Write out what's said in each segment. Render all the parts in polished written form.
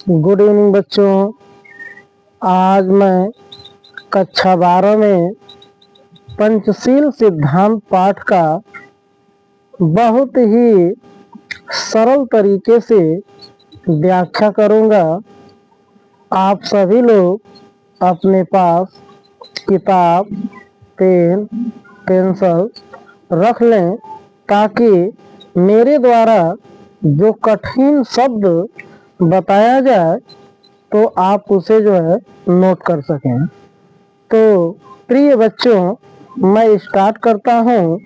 Good evening बच्चों। आज मैं कक्षा 12 में पंचशील सिद्धांत पाठ का बहुत ही सरल तरीके से व्याख्या करूंगा। आप सभी लोग अपने पास किताब, पेन, पेंसिल रख लें ताकि मेरे द्वारा जो कठिन शब्द बताया जाए तो आप उसे जो है नोट कर सकें। तो प्रिय बच्चों, मैं स्टार्ट करता हूँ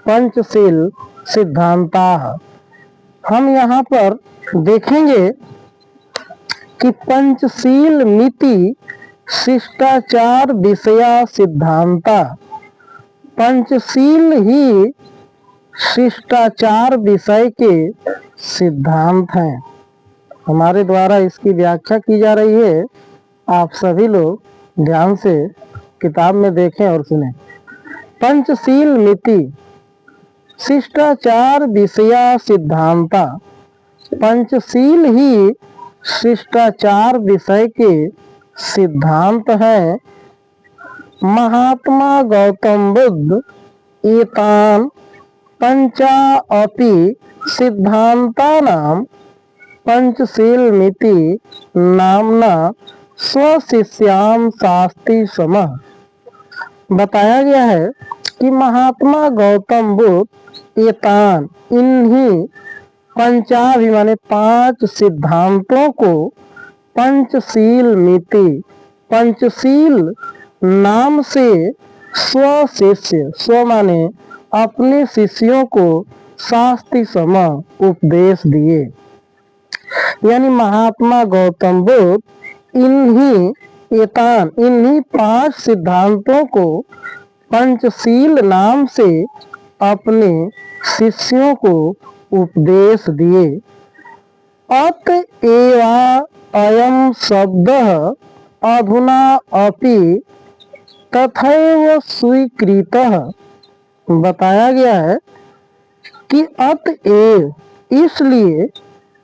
पंचशील सिद्धांता। हम यहाँ पर देखेंगे कि पंचशील मिति शिष्टाचार विषया सिद्धांता। पंचशील ही शिष्टाचार विषय के सिद्धांत हैं। हमारे द्वारा इसकी व्याख्या की जा रही है। आप सभी लोग ध्यान से किताब में देखें और सुनें। पंचशील मिति शिष्टाचार विषया सिद्धांता। पंचशील ही शिष्टाचार विषय के सिद्धांत हैं। महात्मा गौतम बुद्ध एतान पंचा अपि सिद्धांतानां पंचशील मिति नामना स्वशिष्यां शास्ति समः। बताया गया है कि महात्मा गौतम बुद्ध एतान इन्हीं पंचाभि माने 5 सिद्धांतों को पंचशील मिति पंचशील नाम से स्वशिष्य, स्व माने अपने शिष्यों को शास्ति समः उपदेश दिए। यानी महात्मा गौतम बुद्ध इन्हीं 5 सिद्धांतों को पंचशील नाम से अपने शिष्यों को उपदेश दिए। अतएव अयं शब्दः अधुना अपि तथैव स्वीकृतः। बताया गया है कि अतएव इसलिए,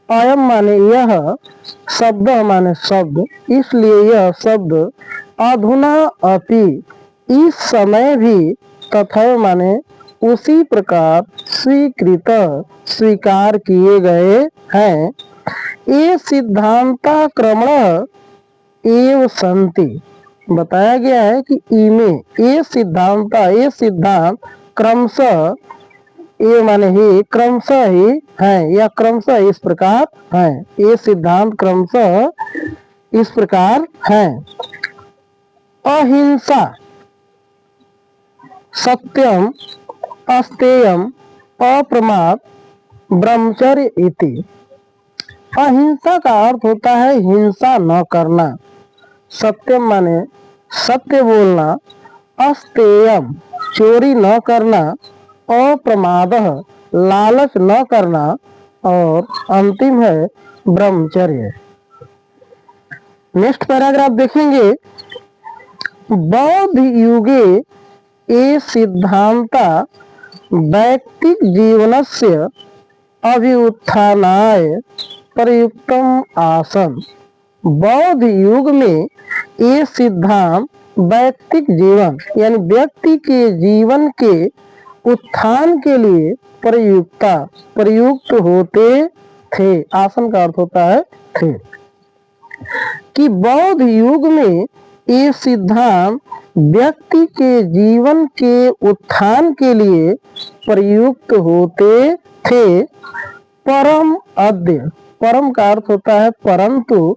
अयम माने यह, शब्द माने शब्द, इसलिए यह शब्द अधुना अपि इस समय भी, तथैव माने उसी प्रकार, स्वीकृत स्वीकार किए गए हैं। ये सिद्धांता क्रमणः एव सन्ति। बताया गया है कि इनमें ये सिद्धांत क्रमशः, ये माने ही क्रमशः ही है या क्रमशः इस प्रकार है। ये सिद्धांत क्रमशः इस प्रकार है। अहिंसा, सत्यम, अस्तेयम, अप्रमाद, ब्रह्मचर्य इति। अहिंसा का अर्थ होता है हिंसा न करना। सत्यम माने सत्य बोलना। अस्तेयम चोरी न करना। अप्रमादः लालच न करना। और अंतिम है ब्रह्मचर्य। नेक्स्ट पैराग्राफ देखेंगे। बौद्ध युगे ये सिद्धांता वैयक्तिक जीवनस्य अभ्युत्थानाय प्रयुक्तम आसन। बौद्ध युग में ये सिद्धांत वैयक्तिक जीवन यानी व्यक्ति के जीवन के उत्थान के लिए प्रयुक्त होते थे। आसन का अर्थ होता है थे। कि बौद्ध युग में ये सिद्धांत व्यक्ति के जीवन के उत्थान के लिए प्रयुक्त होते थे। परम अद्य, परम का अर्थ होता है परंतु,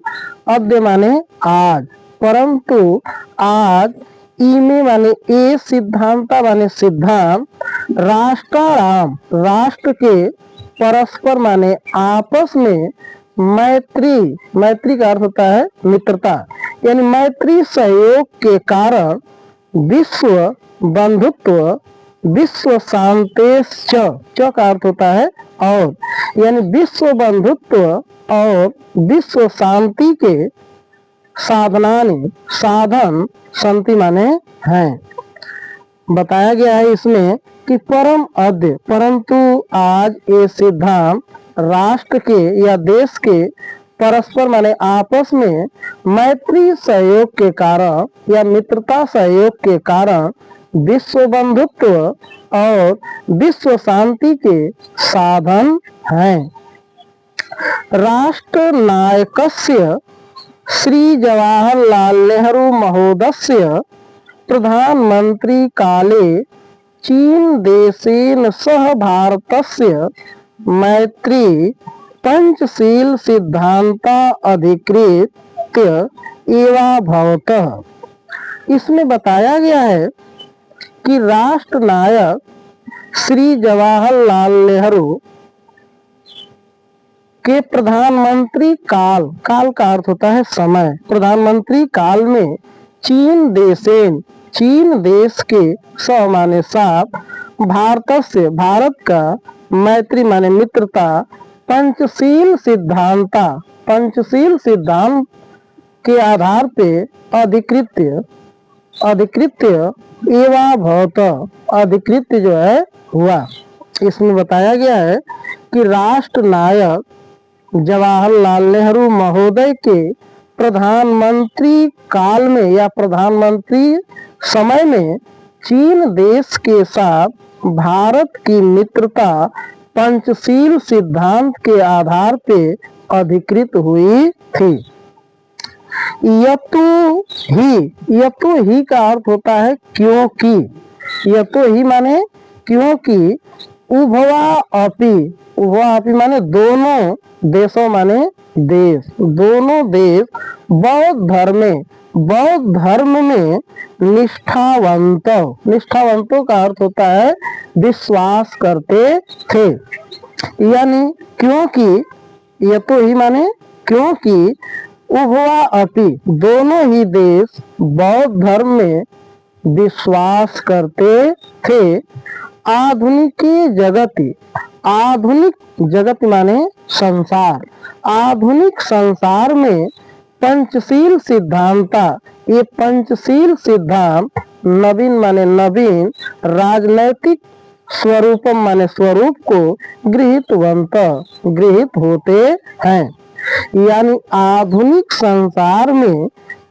अद्य माने आज, परंतु आज, इमे माने ये सिद्धांता माने सिद्धांत, राष्ट्राणाम राष्ट्र के, परस्पर माने आपस में, मैत्री का अर्थ होता है मित्रता, यानी मैत्री सहयोग के कारण विश्व बंधुत्व, विश्व शांतेश्च, च का अर्थ होता है और, यानी विश्व बंधुत्व और विश्व शांति के साधन शांति माने हैं। बताया गया है इसमें कि परम अद्य, परंतु आज ये सिद्धांत राष्ट्र के या देश के परस्पर माने आपस में मैत्री सहयोग के कारण या मित्रता सहयोग के कारण विश्व बंधुत्व और विश्व शांति के साधन हैं। राष्ट्र नायकस्य श्री जवाहरलाल नेहरू महोदयस्य प्रधानमंत्री काले चीन देशेन सह भारतस्य मैत्री पंचशील सिद्धांता अधिकृत्य एवाभवतः। इसमें बताया गया है कि राष्ट्र नायक श्री जवाहरलाल नेहरू के प्रधानमंत्री काल, काल का अर्थ होता है समय, प्रधानमंत्री काल में चीन देश के सह माने साथ, भारत से भारत का, मैत्री माने मित्रता, पंचशील सिद्धांत के आधार पे अधिकृत्य एवाभवत, अधिकृत्य जो है हुआ। इसमें बताया गया है कि राष्ट्र नायक जवाहरलाल नेहरू महोदय के प्रधानमंत्री काल में या प्रधानमंत्री समय में चीन देश के साथ भारत की मित्रता पंचशील सिद्धांत के आधार पे अधिकृत हुई थी। यतो ही का अर्थ होता है क्योंकि, यतो ही माने क्योंकि, उभवा अपि माने दोनों देशों माने देश, दोनों देश बौद्ध धर्म में निष्ठावंतों का अर्थ होता है विश्वास करते थे। यानी क्योंकि, यतो ही माने क्योंकि, उभवा अपि दोनों ही देश बौद्ध धर्म में विश्वास करते थे। आधुनिक जगत माने संसार, आधुनिक संसार में पंचशील सिद्धांता, ये पंचशील सिद्धांत नवीन माने नवीन, राजनैतिक स्वरूपम माने स्वरूप को गृहीत होते हैं। यानी आधुनिक संसार में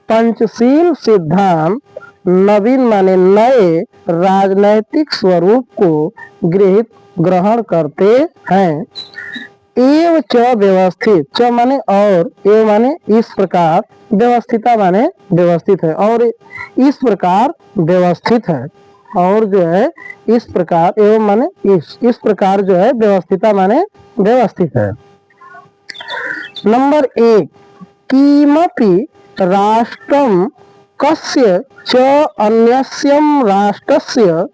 पंचशील सिद्धांत नवीन माने नए राजनैतिक स्वरूप को ग्रहण करते हैं। एव च व्यवस्थित, च माने और, एव माने इस प्रकार, व्यवस्थिता माने व्यवस्थित है, और इस प्रकार व्यवस्थित है, और जो है इस प्रकार, एवं माने इस प्रकार जो है, व्यवस्थिता माने व्यवस्थित है। नंबर 1, किमपि राष्ट्रम कस्य च अन्यस्यं राष्ट्रस्य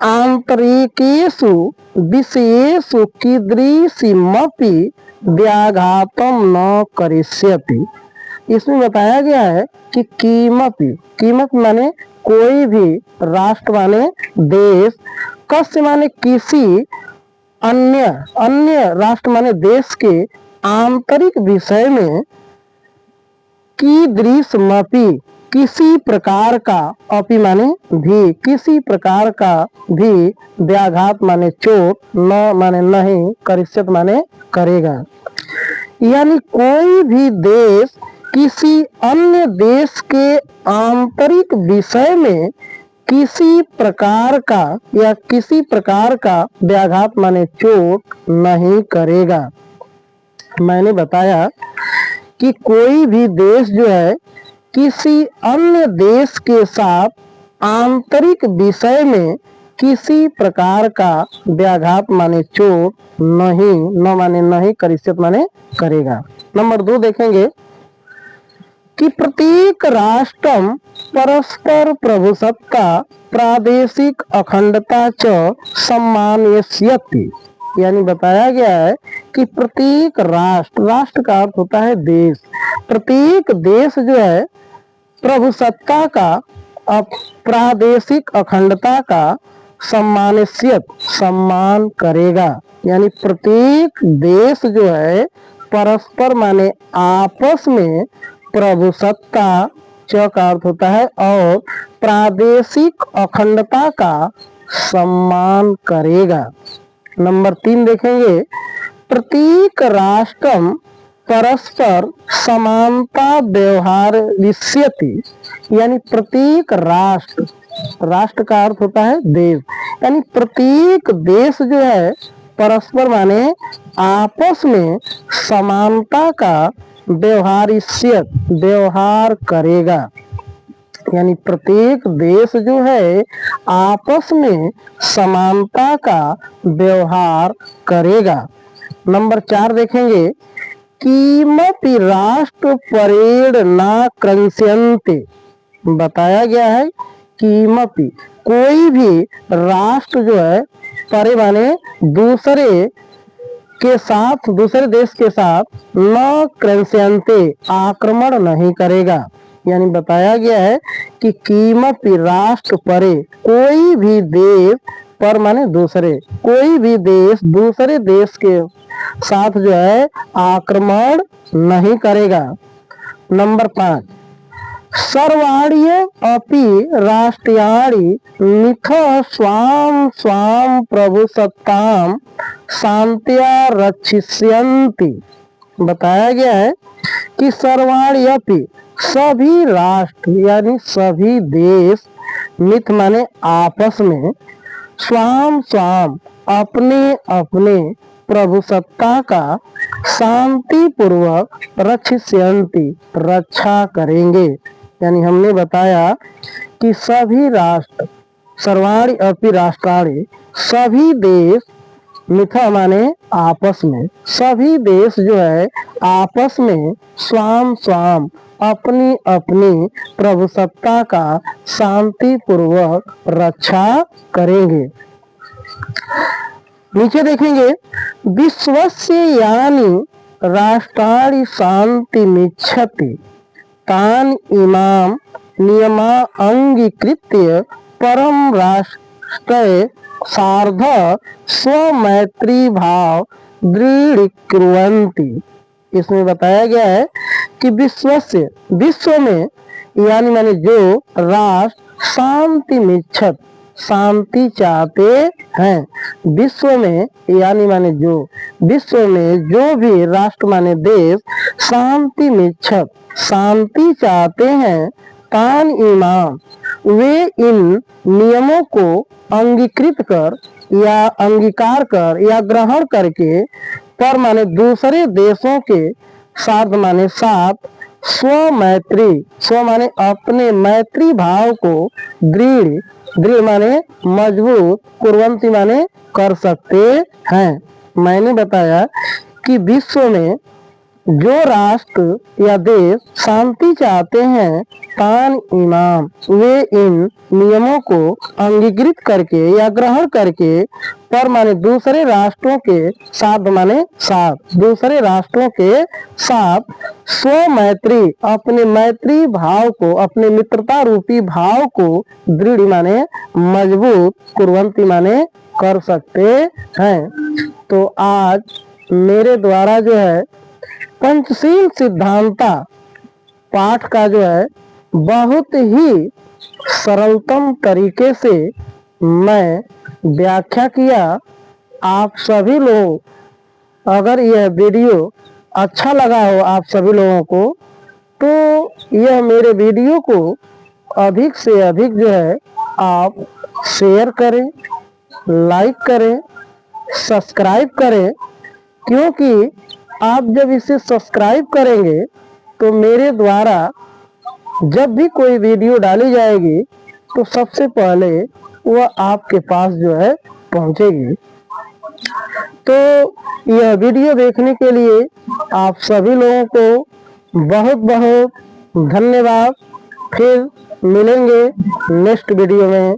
आंतरिकेषु विषयेषु कीदृशीमपि व्याघातं न करिष्यति। इसमें बताया गया है कि कीमत माने कोई भी, राष्ट्र माने देश, कस्य माने किसी, अन्य राष्ट्र माने देश के आंतरिक विषय में, कीदृशमपि किसी प्रकार का, अपि माने भी, किसी प्रकार का भी, व्याघात माने चोट, न माने नहीं, करिष्यत माने करेगा। यानी कोई भी देश किसी अन्य देश के आंतरिक विषय में किसी प्रकार का या किसी प्रकार का व्याघात माने चोट नहीं करेगा। मैंने बताया कि कोई भी देश जो है किसी अन्य देश के साथ आंतरिक विषय में किसी प्रकार का व्याघात माने चोट नहीं, न माने नहीं, करिष्यत माने करेगा। नंबर 2 देखेंगे कि प्रत्येक राष्ट्रम परस्पर प्रभुसत्ता प्रादेशिक अखंडता च सम्मानयस्यति। यानी बताया गया है कि प्रत्येक राष्ट्र का अर्थ होता है देश, प्रत्येक देश जो है प्रभुसत्ता का, प्रादेशिक अखंडता का सम्मान करेगा। यानी प्रत्येक देश जो है परस्पर माने आपस में प्रभुसत्ता, च का अर्थ होता है, और प्रादेशिक अखंडता का सम्मान करेगा। नंबर 3 देखेंगे, प्रत्येक राष्ट्रम परस्पर समानता व्यवहार विष्यति, यानी प्रत्येक राष्ट्र, राष्ट्र का अर्थ होता है देश, यानी प्रत्येक देश जो है परस्पर माने आपस में समानता का व्यवहार करेगा, यानी प्रत्येक देश जो है आपस में समानता का व्यवहार करेगा। नंबर 4 देखेंगे, किमपि राष्ट्र परेड ना क्रंस्यन्ते, बताया गया है किमपि कोई भी राष्ट्र जो है परे माने दूसरे के साथ, दूसरे देश के साथ न क्रंस्यन्ते आक्रमण नहीं करेगा, यानी बताया गया है कि किमपि राष्ट्र परे कोई भी देश पर माने दूसरे, कोई भी देश दूसरे देश के साथ जो है आक्रमण नहीं करेगा। नंबर 5, सर्वाणि अपि राष्ट्राणि मिथ स्वाम स्वाम प्रभुसत्तां शांत्या रक्षिष्यन्ति, बताया गया है कि सर्वाणि अपि सभी राष्ट्र यानी सभी देश, मिथ माने आपस में, स्वाम स्वाम अपने अपने प्रभुसत्ता का शांति पूर्वक रक्षिष्यन्ति रक्षा करेंगे, यानी हमने बताया कि सभी राष्ट्र, सर्वाणि अपि राष्ट्राणि सभी देश, मिथा माने आपस में, सभी देश जो है आपस में स्वाम स्वाम अपनी अपनी प्रभुसत्ता का शांति पूर्वक रक्षा करेंगे। नीचे देखेंगे, विश्वस्य यानि राष्ट्राणि शान्तिमिच्छति तान इमाम नियमा अंगीकृत्य परम राष्ट्र सार्ध स्वमैत्री भाव दृढ़ीकुर्वन्ति। इसमें बताया गया है कि विश्व में यानी माने जो राष्ट्र शांतिमिच्छत शांति चाहते हैं, विश्व में यानी माने जो विश्व में जो भी राष्ट्र माने देश शांतिमिच्छत शांति चाहते हैं, तान इमाम वे इन नियमों को अंगीकृत कर या अंगीकार कर या ग्रहण करके पर माने दूसरे देशों के साथ माने साथ स्वमैत्री, स्व माने अपने मैत्री भाव को दृढ़ माने मजबूत, कुर्वन्ति माने कर सकते हैं। मैंने बताया कि विश्व में जो राष्ट्र या देश शांति चाहते हैं, तान इमाम वे इन नियमों को अंगीकृत करके या ग्रहण करके पर माने दूसरे राष्ट्रों के साथ माने साथ दूसरे राष्ट्रों के साथ स्वमैत्री अपने मैत्री भाव को, अपने मित्रता रूपी भाव को दृढ़ माने मजबूत, कुर्वन्ति माने कर सकते हैं। तो आज मेरे द्वारा जो है पंचशील सिद्धांता पाठ का जो है बहुत ही सरलतम तरीके से मैं व्याख्या किया। आप सभी लोग अगर यह वीडियो अच्छा लगा हो आप सभी लोगों को, तो यह मेरे वीडियो को अधिक से अधिक जो है आप शेयर करें, लाइक करें, सब्सक्राइब करें, क्योंकि आप जब इसे सब्सक्राइब करेंगे तो मेरे द्वारा जब भी कोई वीडियो डाली जाएगी तो सबसे पहले वह आपके पास जो है पहुंचेगी। तो यह वीडियो देखने के लिए आप सभी लोगों को बहुत बहुत धन्यवाद। फिर मिलेंगे नेक्स्ट वीडियो में।